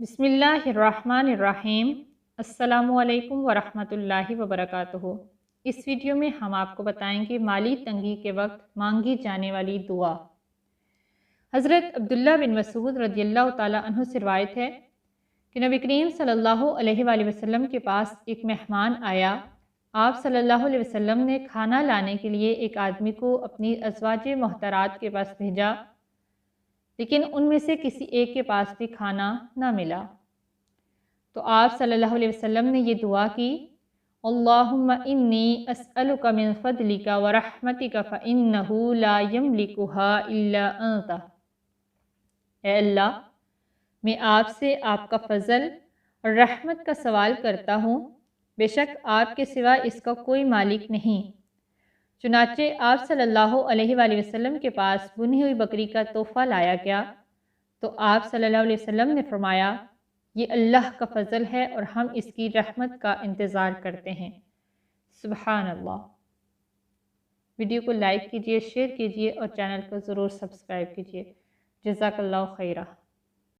बिस्मिल्लाहिर्रहमानिर्रहीम। अस्सलामुअलैकुम वरहमतुल्लाहि वबरकातुहू। इस वीडियो में हम आपको बताएंगे माली तंगी के वक्त मांगी जाने वाली दुआ। हज़रत अब्दुल्ला बिन मसूद रज़ियल्लाहु ताला अन्हु से रिवायत है कि नबी करीम सल्लल्लाहु अलैहि वसल्लम के पास एक मेहमान आया। आप सल्लल्लाहु अलैहि वसल्लम ने खाना लाने के लिए एक आदमी को अपनी अज़वाज मोहतरात के पास भेजा, लेकिन उनमें से किसी एक के पास भी खाना न मिला। तो आप सल्लल्लाहु अलैहि वसल्लम ने ये दुआ की, अल्लाहुम्मा इन्नी अस्अलुका मिन फ़ज़लिका व रहमतिका फ़इन्नहु ला यमलिकुहा इल्ला अंता। ऐ अल्लाह, मैं आपसे आपका फ़ज़ल और रहमत का सवाल करता हूँ, बेशक आपके सिवा इसका कोई मालिक नहीं। चुनाचे आप सल्लल्लाहु अलैहि वसल्लम के पास बुनी हुई बकरी का तोहफ़ा लाया गया, तो आप सल्लल्लाहु अलैहि वसल्लम ने फरमाया, ये अल्लाह का फ़ज़ल है और हम इसकी रहमत का इंतज़ार करते हैं। सुबहान अल्लाह। वीडियो को लाइक कीजिए, शेयर कीजिए और चैनल को ज़रूर सब्सक्राइब कीजिए। जज़ाकल्लाहु खैरा।